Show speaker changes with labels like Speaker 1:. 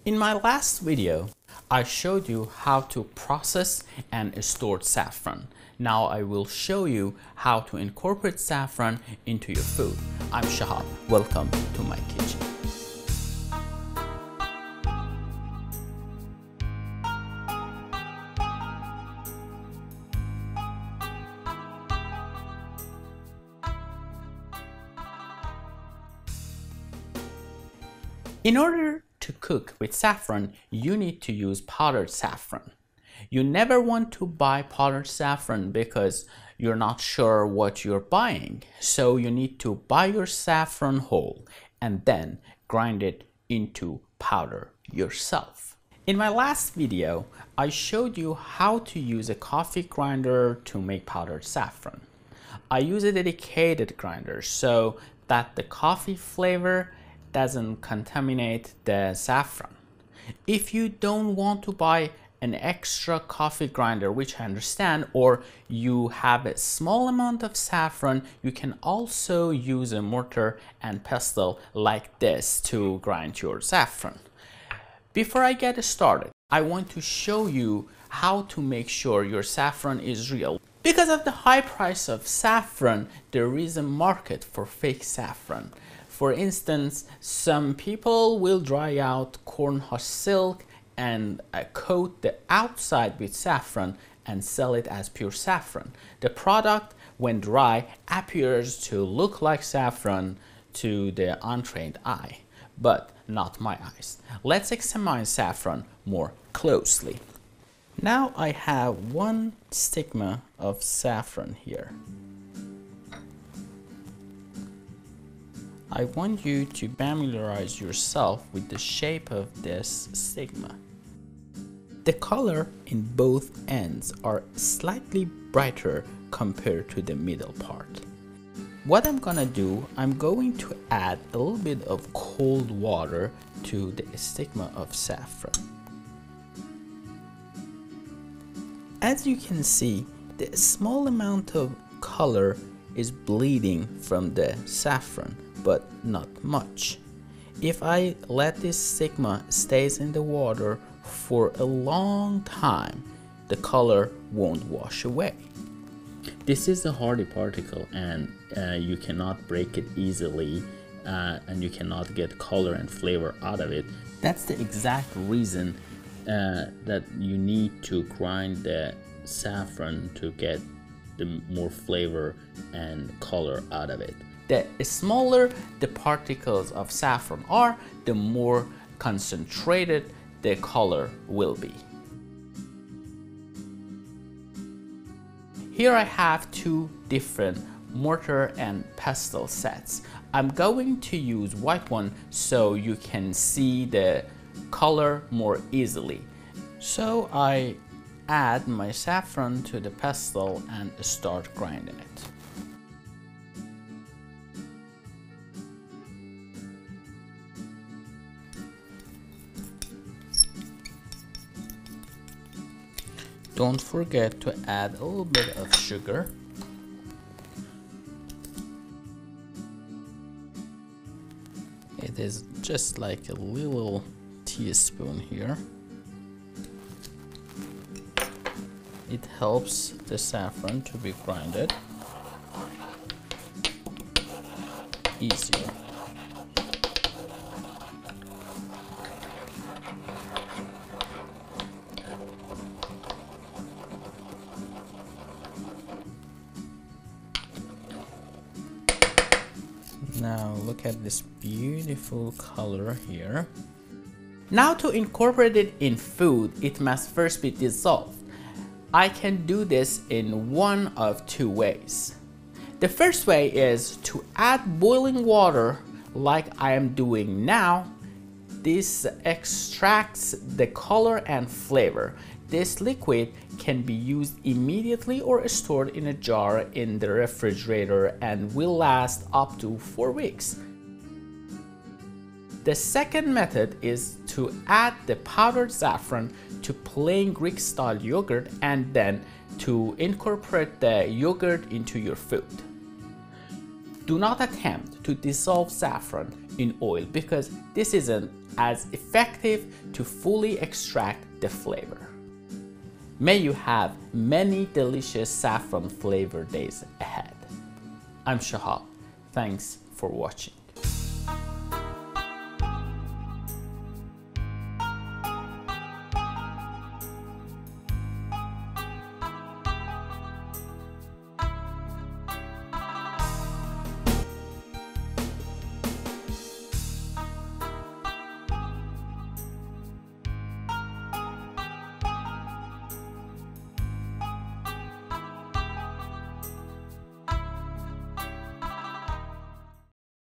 Speaker 1: In my last video, I showed you how to process and store saffron. Now I will show you how to incorporate saffron into your food. I'm Shehab. Welcome to my kitchen. In order to cook with saffron, you need to use powdered saffron. You never want to buy powdered saffron because you're not sure what you're buying. So you need to buy your saffron whole and then grind it into powder yourself. In my last video, I showed you how to use a coffee grinder to make powdered saffron. I use a dedicated grinder so that the coffee flavor doesn't contaminate the saffron. If you don't want to buy an extra coffee grinder, which I understand, or you have a small amount of saffron, you can also use a mortar and pestle like this to grind your saffron. Before I get started, I want to show you how to make sure your saffron is real. Because of the high price of saffron, there is a market for fake saffron. For instance, some people will dry out corn husk silk and coat the outside with saffron and sell it as pure saffron. The product, when dry, appears to look like saffron to the untrained eye, but not my eyes. Let's examine saffron more closely. Now I have one stigma of saffron here. I want you to familiarize yourself with the shape of this stigma. The color in both ends are slightly brighter compared to the middle part. What I'm gonna do, I'm going to add a little bit of cold water to the stigma of saffron. As you can see, the small amount of color is bleeding from the saffron, but not much. If I let this stigma stays in the water for a long time, the color won't wash away. This is a hardy particle and you cannot break it easily and you cannot get color and flavor out of it. That's the exact reason that you need to grind the saffron to get the more flavor and color out of it. The smaller the particles of saffron are, the more concentrated the color will be. Here I have two different mortar and pestle sets. I'm going to use white one so you can see the color more easily. So I add my saffron to the pestle and start grinding it. Don't forget to add a little bit of sugar. It is just like a little teaspoon here. It helps the saffron to be grinded easier. Now look at this beautiful color here. Now to incorporate it in food, it must first be dissolved. I can do this in one of two ways. The first way is to add boiling water like I am doing now. This extracts the color and flavor. This liquid can be used immediately or stored in a jar in the refrigerator and will last up to 4 weeks. The second method is to add the powdered saffron to plain Greek style yogurt and then to incorporate the yogurt into your food. Do not attempt to dissolve saffron in oil because this is an as effective to fully extract the flavor. May you have many delicious saffron flavored days ahead. I'm Shehab. Thanks for watching.